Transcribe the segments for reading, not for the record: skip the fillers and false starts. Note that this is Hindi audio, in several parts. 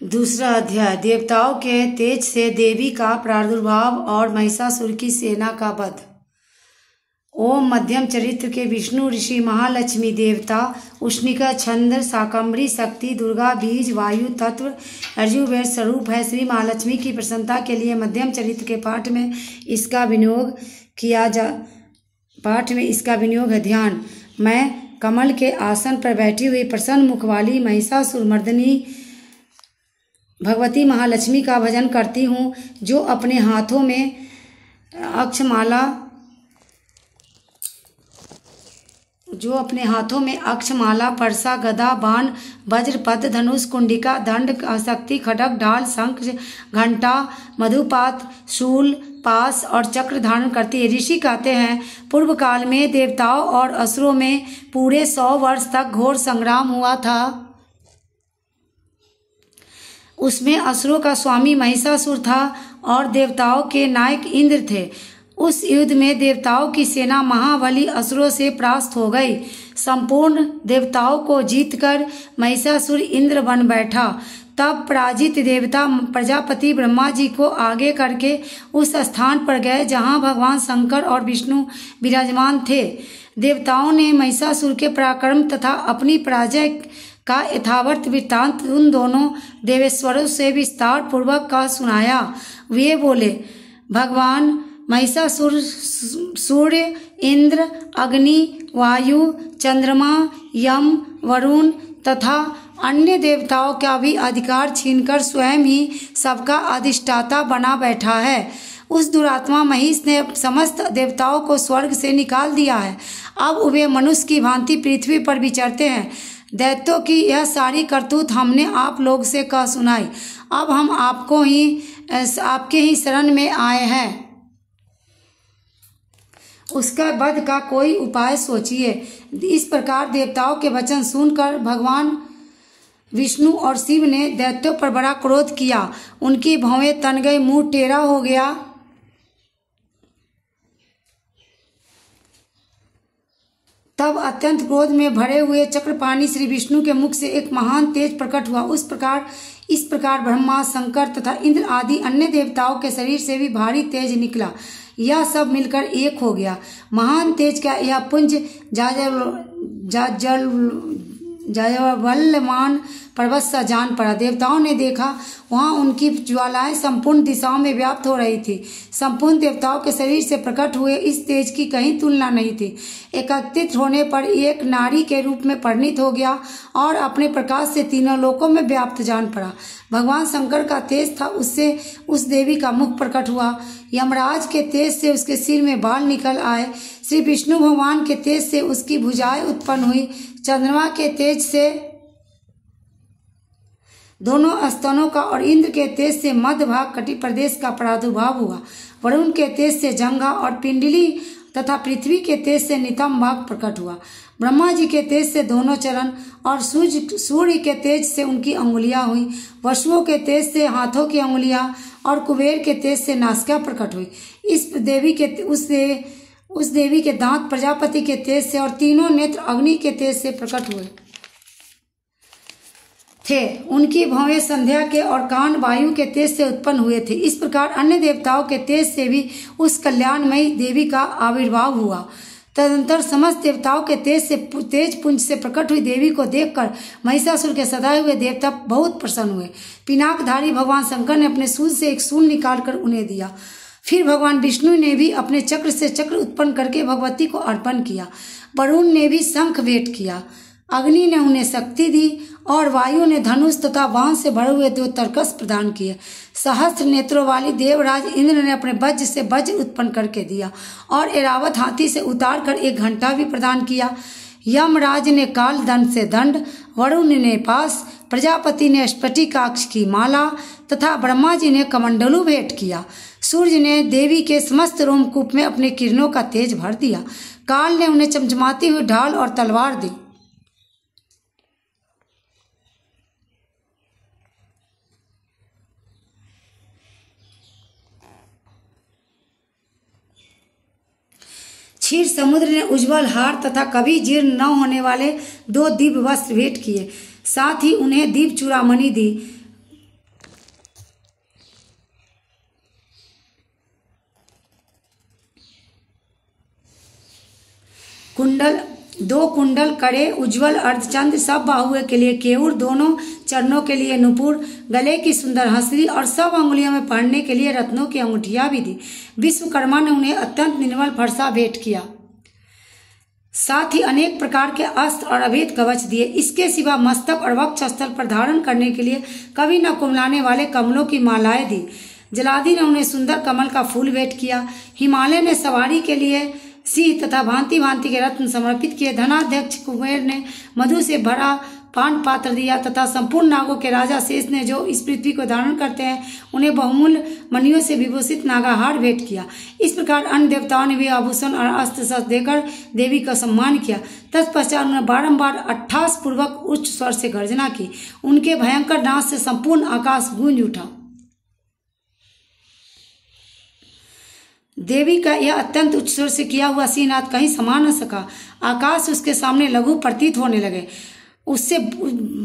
दूसरा अध्याय देवताओं के तेज से देवी का प्रादुर्भाव और महिषासुर की सेना का वध। ओम मध्यम चरित्र के विष्णु ऋषि महालक्ष्मी देवता उष्णिका छंद शाकंभरी शक्ति दुर्गा बीज वायु तत्व अर्जुवेद स्वरूप है। श्री महालक्ष्मी की प्रसन्नता के लिए मध्यम चरित्र के पाठ में इसका विनियोग है। ध्यान। मैं कमल के आसन पर बैठी हुई प्रसन्न मुख वाली महिषासुर मर्दिनी भगवती महालक्ष्मी का भजन करती हूँ, जो अपने हाथों में अक्षमाला परसा गदा बाण वज्र पद धनुष कुंडिका दंड शक्ति खड्ग ढाल शंख घंटा मधुपात शूल पास और चक्र धारण करती है। ऋषि कहते हैं, पूर्व काल में देवताओं और असुरों में पूरे 100 वर्ष तक घोर संग्राम हुआ था। उसमें असुरों का स्वामी महिषासुर था और देवताओं के नायक इंद्र थे। उस युद्ध में देवताओं की सेना महाबली असुरों से परास्त हो गई। संपूर्ण देवताओं को जीतकर महिषासुर इंद्र बन बैठा। तब पराजित देवता प्रजापति ब्रह्मा जी को आगे करके उस स्थान पर गए जहां भगवान शंकर और विष्णु विराजमान थे। देवताओं ने महिषासुर के पराक्रम तथा अपनी पराजय का यथावत वृत्तांत उन दोनों देवेश्वरों से विस्तार पूर्वक का सुनाया। वे बोले, भगवान महिषासुर सूर्य इंद्र अग्नि वायु चंद्रमा यम वरुण तथा अन्य देवताओं का भी अधिकार छीनकर स्वयं ही सबका अधिष्ठाता बना बैठा है। उस दुरात्मा महिष ने समस्त देवताओं को स्वर्ग से निकाल दिया है। अब वे मनुष्य की भांति पृथ्वी पर विचरते हैं। दैत्यों की यह सारी करतूत हमने आप लोग से कह सुनाई। अब हम आपके ही शरण में आए हैं। उसका वध का कोई उपाय सोचिए। इस प्रकार देवताओं के वचन सुनकर भगवान विष्णु और शिव ने दैत्यों पर बड़ा क्रोध किया। उनकी भौहें तन गई, मुंह टेढ़ा हो गया। तब अत्यंत क्रोध में भरे हुए चक्रपाणी श्री विष्णु के मुख से एक महान तेज प्रकट हुआ। इस प्रकार ब्रह्मा शंकर तथा इंद्र आदि अन्य देवताओं के शरीर से भी भारी तेज निकला। यह सब मिलकर एक हो गया। महान तेज का यह पुंज जाज्वल्यमान पर्वत सा जान पड़ा। देवताओं ने देखा, वहां उनकी ज्वालाएं संपूर्ण दिशाओं में व्याप्त हो रही थी। संपूर्ण देवताओं के शरीर से प्रकट हुए इस तेज की कहीं तुलना नहीं थी। एकत्रित होने पर एक नारी के रूप में परिणित हो गया और अपने प्रकाश से तीनों लोकों में व्याप्त जान पड़ा। भगवान शंकर का तेज था, उससे उस देवी का मुख प्रकट हुआ। यमराज के तेज से उसके सिर में बाल निकल आए। श्री विष्णु भगवान के तेज से उसकी भुजाएं उत्पन्न हुई। चंद्रमा के तेज से दोनों स्तनों का और इंद्र के तेज से मध्य भाग कटि प्रदेश का प्रादुर्भाव हुआ। वरुण के तेज से जंघा और पिंडली तथा पृथ्वी के तेज से नितंब भाग प्रकट हुआ। ब्रह्मा जी के तेज से दोनों चरण और सूर्य के तेज से उनकी अंगुलियां हुई। वसुओं के तेज से हाथों की अंगुलियां और कुबेर के तेज से नासिका प्रकट हुई। उस देवी के दांत प्रजापति के तेज से और तीनों नेत्र अग्नि के तेज से प्रकट हुए थे। उनकी भौहें संध्या के और कान वायु के तेज से उत्पन्न हुए थे। इस प्रकार अन्य देवताओं के तेज से भी उस कल्याणमयी देवी का आविर्भाव हुआ। तदंतर समस्त देवताओं के तेज पुंज से प्रकट हुई देवी को देखकर महिषासुर के सदाए हुए देवता बहुत प्रसन्न हुए। पिनाकधारी भगवान शंकर ने अपने सूल से एक शूल निकालकर उन्हें दिया। फिर भगवान विष्णु ने भी अपने चक्र से चक्र उत्पन्न करके भगवती को अर्पण किया। वरुण ने भी शंख भेंट किया। अग्नि ने उन्हें शक्ति दी और वायु ने धनुष तथा बाण से भरे हुए 2 तरकस प्रदान किए। सहस्त्र नेत्रों वाली देवराज इंद्र ने अपने वज्र से वज्र उत्पन्न करके दिया और ऐरावत हाथी से उतार कर एक घंटा भी प्रदान किया। यमराज ने काल दंड से दंड, वरुण ने पास, प्रजापति ने स्फटिकाक्ष की माला तथा ब्रह्मा जी ने कमंडलू भेंट किया। सूर्य ने देवी के समस्त रोमकूप में अपने किरणों का तेज भर दिया। काल ने उन्हें चमचमाती हुई ढाल और तलवार दी। क्षीर समुद्र ने उज्ज्वल हार तथा कभी जीर्ण न होने वाले 2 दिव्य वस्त्र भेंट किए। साथ ही उन्हें दिव्य चूड़ामणि दी। कुंडल 2 कुंडल करे उज्ज्वल अर्धचंद्र, सब बाहुए के लिए केयूर, दोनों चरणों के लिए नुपुर, गले की सुंदर हंसली और सब अंगुलियों में पहनने के लिए रत्नों की अंगूठियां भी दी। विश्वकर्मा ने उन्हें अत्यंत निर्मल फरसा भेंट किया, साथ ही अनेक प्रकार के अस्त्र और अभेद कवच दिए। इसके सिवा मस्तक और वक्ष स्थल पर धारण करने के लिए कभी न कुमलाने वाले कमलों की मालाएं दी। जलादि ने उन्हें सुंदर कमल का फूल भेंट किया। हिमालय ने सवारी के लिए सिंह तथा भांति भांति के रत्न समर्पित किए। धनाध्यक्ष कुबेर ने मधु से भरा पान पात्र दिया तथा संपूर्ण नागों के राजा शेष ने, जो इस पृथ्वी को धारण करते हैं, उन्हें बहुमूल्य मणियों से विभूषित नागाहार भेंट किया। इस प्रकार अन्य देवताओं ने भी आभूषण और अस्त्र शस्त्र देकर देवी का सम्मान किया। तत्पश्चात उन्होंने बारंबार अट्ठास पूर्वक उच्च स्वर से गर्जना की। उनके भयंकर नाद से संपूर्ण आकाश गूंज उठा। देवी का यह अत्यंत उच्च स्वर से किया हुआ सिंहनाद कहीं समा न सका। आकाश उसके सामने लघु प्रतीत होने लगे। उससे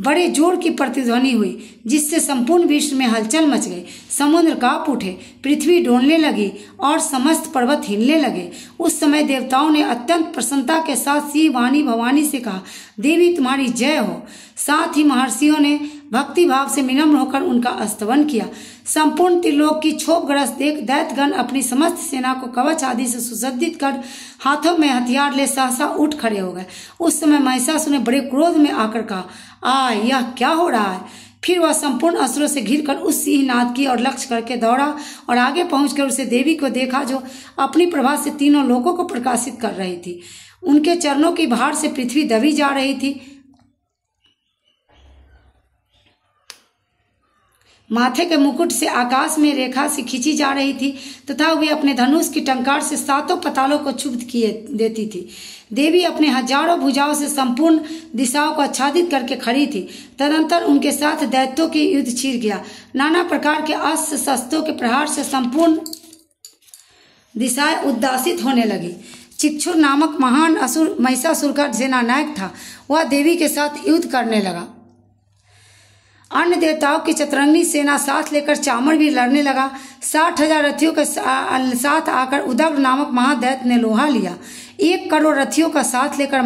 बड़े जोर की प्रतिध्वनि हुई, जिससे संपूर्ण विश्व में हलचल मच गई। समुद्र कांप उठे, पृथ्वी डोलने लगी और समस्त पर्वत हिलने लगे। उस समय देवताओं ने अत्यंत प्रसन्नता के साथ सिंह वाणी भवानी से कहा, देवी तुम्हारी जय हो। साथ ही महर्षियों ने भक्ति भाव से विनम्र होकर उनका स्तवन किया। संपूर्ण त्रिलोक की क्षोभग्रस्त देख दैत्यगण अपनी समस्त सेना को कवच आदि से सुसज्जित कर हाथों में हथियार ले सहसा उठ खड़े हो गए। उस समय महिषासुर ने बड़े क्रोध में आकर कहा, यह क्या हो रहा है। फिर वह संपूर्ण अस्त्रों से घिरकर उस सिंहनाद की ओर लक्ष्य करके दौड़ा और आगे पहुंचकर उसे देवी को देखा, जो अपनी प्रभा से तीनों लोकों को प्रकाशित कर रही थी। उनके चरणों की भार से पृथ्वी दबी जा रही थी। माथे के मुकुट से आकाश में रेखा से खींची जा रही थी तथा वे अपने धनुष की टंकार से सातों पतालों को क्षुब्ध किए देती थी। देवी अपने हजारों भुजाओं से संपूर्ण दिशाओं को आच्छादित करके खड़ी थी। तदंतर उनके साथ दैत्यों की युद्ध छिड़ गया। नाना प्रकार के अस्त्र शस्त्रों के प्रहार से संपूर्ण दिशाएं उद्दासित होने लगी। चिक्षुर नामक महान असुर महिषासुर का सेनानायक था। वह देवी के साथ युद्ध करने लगा। अन्य देवताओं की चतुरंगी सेना साथ लेकर चामर भी लड़ने लगा। 60,000 रथियों के साथ आकर उदग्र नामक महादैत्य ने लोहा लिया। 1 करोड़ रथियों का साथ लेकर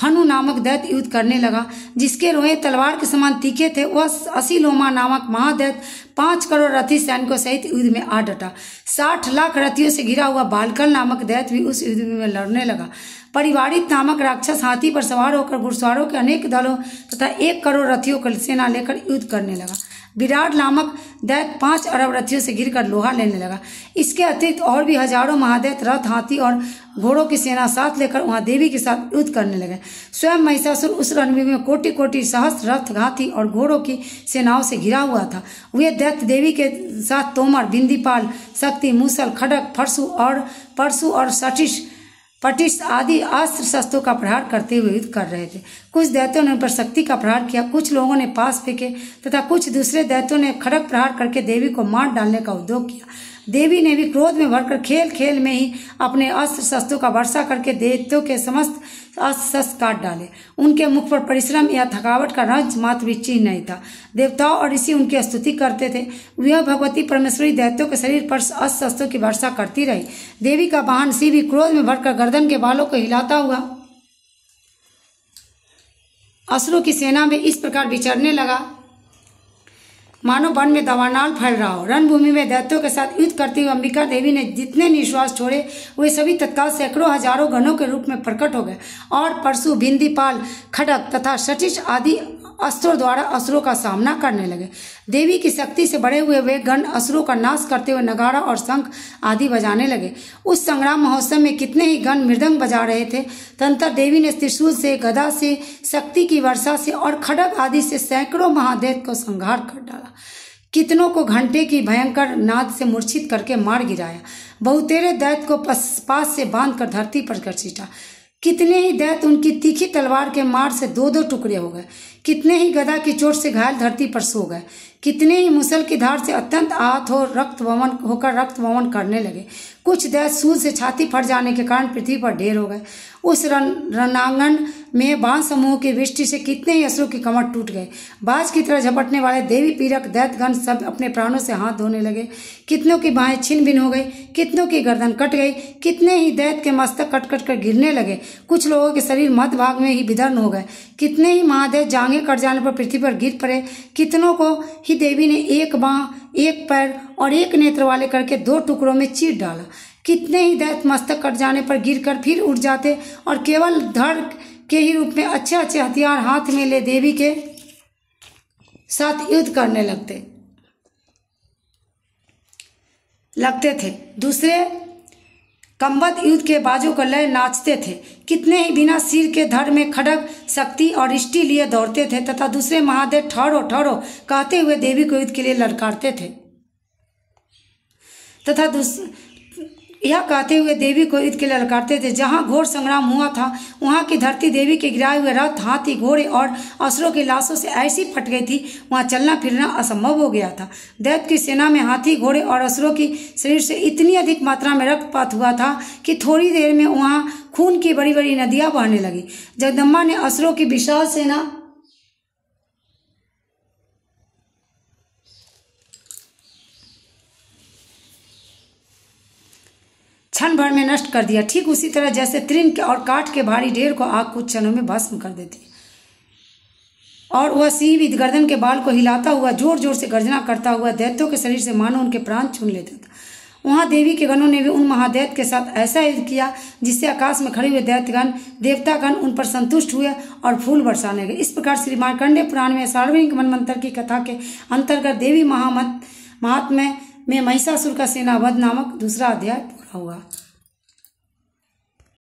हनु नामक दैत्य युद्ध करने लगा, जिसके रोए तलवार के समान तीखे थे। वह असीलोमा नामक महादैत्य 5 करोड़ रथी सैनिकों सहित युद्ध में आ डटा। 60 लाख रथियों से घिरा हुआ बालकल नामक दैत्य भी उस युद्ध में लड़ने लगा। परिवारित नामक राक्षस हाथी पर सवार होकर घुड़सवारों के अनेक दलों तथा 1 करोड़ रथियों की सेना लेकर युद्ध करने लगा। विराट नामक दैत्य 5 अरब रथियों से घिरकर लोहा लेने लगा। इसके अतिरिक्त और भी हजारों महादैत्य रथ, हाथी और घोड़ों की सेना साथ लेकर वहां देवी के साथ युद्ध करने लगे। स्वयं महिषासुर उस रणभूमि में कोटि कोटि सहस्त्र रथ, हाथी और घोड़ों की सेनाओं से घिरा हुआ था। वे दैत्य देवी के साथ तोमर, बिंदीपाल, शक्ति, मूसल, खड़ग, परशु और पटिश आदि अस्त्र शस्त्रों का प्रहार करते हुए युद्ध कर रहे थे। कुछ दैत्यों ने उन पर शक्ति का प्रहार किया, कुछ लोगों ने पास फेंके तथा कुछ दूसरे दैत्यों ने खड़ग प्रहार करके देवी को मार डालने का उद्योग किया। देवी ने भी क्रोध में भरकर खेल खेल में ही अपने अस्त्र शस्त्रों का वर्षा करके दैत्यों के समस्त अस्त्र शस्त्र काट डाले। उनके मुख पर परिश्रम या थकावट का रंज मात्र भी चिन्ह नहीं था। देवताओं और ऋषि उनकी स्तुति करते थे। वह भगवती परमेश्वरी दैत्यों के शरीर पर अस्त्र शस्त्रों की वर्षा करती रही। देवी का वाहन शिव भी क्रोध में भरकर गर्दन के बालों को हिलाता हुआ असुरों की सेना में इस प्रकार विचरने लगा, मानो वन में दावानल फैल रहा हो। रणभूमि में दैत्यों के साथ युद्ध करती हुई अंबिका देवी ने जितने निश्वास छोड़े, वे सभी तत्काल सैकड़ों हजारों गणों के रूप में प्रकट हो गए और परशु, बिंदीपाल, खड़ग तथा शटिश आदि अस्त्रों द्वारा असुरों का सामना करने लगे। देवी की शक्ति से बड़े हुए वे गण असुरों का नाश करते हुए नगाड़ा और शंख आदि बजाने लगे। उस संग्राम महोत्सव में कितने ही गण मृदंग बजा रहे थे। तंत्र देवी ने त्रिशूल से, गदा से, शक्ति की वर्षा से और खड़ग आदि से सैकड़ों महादैत्य को संहार कर डाला। कितनों को घंटे की भयंकर नाद से मूर्छित करके मार गिराया। बहुतेरे दैत्य को पास से बांधकर धरती पर घसीटा। कितने ही दैत्य उनकी तीखी तलवार के मार से 2-2 टुकड़े हो गए। कितने ही गदा की चोट से घायल धरती पर सो गए। कितने ही मुसल की धार से अत्यंत आहत होकर रक्त वमन करने लगे। कुछ दैत्य सूल से छाती फट जाने के कारण पृथ्वी पर ढेर हो गए। उस रणांगण में बाण समूह की वृष्टि से कितने ही असुरों की कमर टूट गए। बाज की तरह झपटने वाले देवी पीरक दैत्यगण सब अपने प्राणों से हाथ धोने लगे। कितनों की बाहें छिन्न भिन्न हो गई, कितनों की गर्दन कट गई, कितने ही दैत्य के मस्तक कट कट कर गिरने लगे। कुछ लोगों के शरीर मध्य भाग में ही विदर्न हो गए। कितने ही महादेव जांघें कट जाने पर पृथ्वी पर गिर पड़े। कितनों को ही देवी ने एक बांह, एक पैर और एक नेत्र वाले करके 2 टुकड़ों में चीर डाला। कितने ही दैत्य मस्तक कट जाने पर गिरकर फिर उठ जाते और केवल धड़ के ही रूप में अच्छे अच्छे हथियार हाथ में ले देवी के साथ युद्ध करने लगते थे। दूसरे कंबद युद्ध के बाजों का लय नाचते थे। कितने ही बिना सिर के धड़ में खड्ग, शक्ति और इष्टि लिए दौड़ते थे तथा दूसरे महादेव ठहरो ठहरो कहते हुए देवी को युद्ध के लिए ललकारते थे यह कहते हुए देवी को युद्ध के लिए ललकारते थे। जहां घोर संग्राम हुआ था वहां की धरती देवी के गिराए हुए रथ, हाथी, घोड़े और असुरों की लाशों से ऐसी फट गई थी वहां चलना फिरना असंभव हो गया था। दैत्य की सेना में हाथी, घोड़े और असुरों की शरीर से इतनी अधिक मात्रा में रक्तपात हुआ था कि थोड़ी देर में वहां खून की बड़ी बड़ी नदियां बहने लगी। जगदम्बा ने असुरों की विशाल सेना क्षण भर में नष्ट कर दिया, ठीक उसी तरह जैसे तृण और काठ के भारी ढेर को आग कुछ क्षणों में भस्म कर देती है। और वह सिंह भी गर्दन के बाल को हिलाता हुआ जोर जोर से गर्जना करता हुआ दैत्यों के शरीर से मानो उनके प्राण छीन लेता था। वहां देवी के गणों ने भी उन महादैत्य के साथ ऐसा युद्ध किया जिससे आकाश में खड़े हुए दैत्यगण, देवतागण उन पर संतुष्ट हुए और फूल बरसाने गए। इस प्रकार श्री मार्कंडेय पुराण में सार्वजनिक मनमंत्र की कथा के अंतर्गत देवी महात्म्य में महिषासुर का सेनावध नामक दूसरा अध्याय पूरा हुआ।